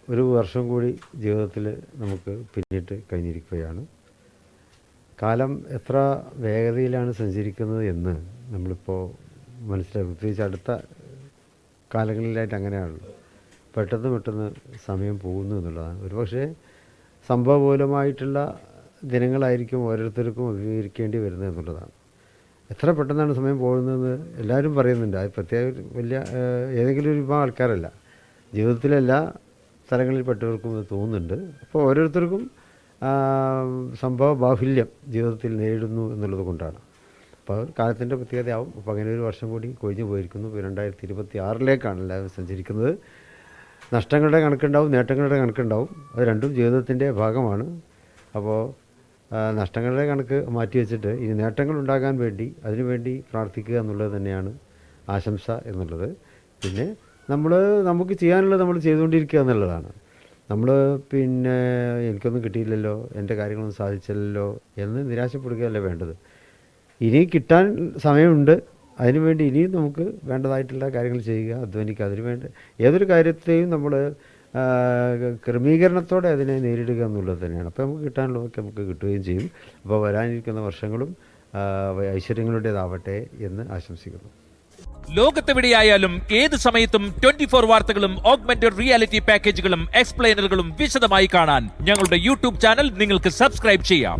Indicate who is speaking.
Speaker 1: ഒരു വർഷം കൂടി ജീവിതത്തിൽ നമുക്ക് പിന്നിട്ട് കഴിഞ്ഞിരിക്കുകയാണ്. കാലം എത്ര വേഗതയിലാണ് സഞ്ചരിക്കുന്നത് എന്ന് നമ്മളിപ്പോൾ മനസ്സിലാക്കും. പ്രത്യേകിച്ച് അടുത്ത കാലങ്ങളിലായിട്ട് അങ്ങനെയാണല്ലോ. പെട്ടെന്ന് സമയം പോകുന്നു എന്നുള്ളതാണ്. ഒരുപക്ഷെ സംഭവബഹുലമായിട്ടുള്ള ദിനങ്ങളായിരിക്കും ഓരോരുത്തർക്കും അഭിമുഖീകരിക്കേണ്ടി വരുന്നത് എന്നുള്ളതാണ്. എത്ര പെട്ടെന്നാണ് സമയം പോകുന്നതെന്ന് എല്ലാവരും പറയുന്നുണ്ട്. അത് പ്രത്യേക വലിയ ഏതെങ്കിലും ഒരു വിഭാഗം ആൾക്കാരല്ല, ജീവിതത്തിലെല്ലാ സ്ഥലങ്ങളിൽ പെട്ടവർക്കും ഇത് തോന്നുന്നുണ്ട്. അപ്പോൾ ഓരോരുത്തർക്കും സംഭവ ബാഹുല്യം ജീവിതത്തിൽ നേരിടുന്നു എന്നുള്ളത് കൊണ്ടാണ്. അപ്പോൾ കാലത്തിൻ്റെ പ്രത്യേകതയാവും. അപ്പോൾ അങ്ങനെ ഒരു വർഷം കൂടി കൊഴിഞ്ഞു പോയിരിക്കുന്നു. 2026 എല്ലാവരും സഞ്ചരിക്കുന്നത്. നഷ്ടങ്ങളുടെ കണക്കുണ്ടാവും, നേട്ടങ്ങളുടെ കണക്കുണ്ടാവും. അത് രണ്ടും ജീവിതത്തിൻ്റെ ഭാഗമാണ്. അപ്പോൾ നഷ്ടങ്ങളുടെ കണക്ക് മാറ്റി വെച്ചിട്ട് ഇനി നേട്ടങ്ങൾ ഉണ്ടാകാൻ വേണ്ടി അതിനുവേണ്ടി പ്രാർത്ഥിക്കുക എന്നുള്ളത് തന്നെയാണ് ആശംസ എന്നുള്ളത്. പിന്നെ നമുക്ക് ചെയ്യാനുള്ളത് നമ്മൾ ചെയ്തുകൊണ്ടിരിക്കുക എന്നുള്ളതാണ്. പിന്നെ എനിക്കൊന്നും കിട്ടിയില്ലല്ലോ, എൻ്റെ കാര്യങ്ങളൊന്നും സാധിച്ചില്ലല്ലോ എന്ന് നിരാശപ്പെടുകയല്ല വേണ്ടത്. ഇനി കിട്ടാൻ സമയമുണ്ട്. അതിനുവേണ്ടി ഇനിയും നമുക്ക് വേണ്ടതായിട്ടുള്ള കാര്യങ്ങൾ ചെയ്യുക, അധ്വാനിക്കുക. അതിനുവേണ്ടി ഏതൊരു കാര്യത്തെയും നമ്മൾ ക്രമീകരണത്തോടെ അതിനെ നേരിടുക എന്നുള്ളത് തന്നെയാണ്. അപ്പോൾ നമുക്ക് കിട്ടാനുള്ളതൊക്കെ നമുക്ക് കിട്ടുകയും ചെയ്യും. അപ്പോൾ വരാനിരിക്കുന്ന വർഷങ്ങളും ഐശ്വര്യങ്ങളുടേതാവട്ടെ എന്ന് ആശംസിക്കുന്നു.
Speaker 2: ലോകത്തെവിടെയായാലും ഏത് സമയത്തും 24 വാർത്തകളും ഓഗ്മെന്റഡ് റിയാലിറ്റി പാക്കേജുകളും എക്സ്പ്ലെയിനറുകളും വിശദമായി കാണാൻ ഞങ്ങളുടെ യൂട്യൂബ് ചാനൽ നിങ്ങൾക്ക് സബ്സ്ക്രൈബ് ചെയ്യാം.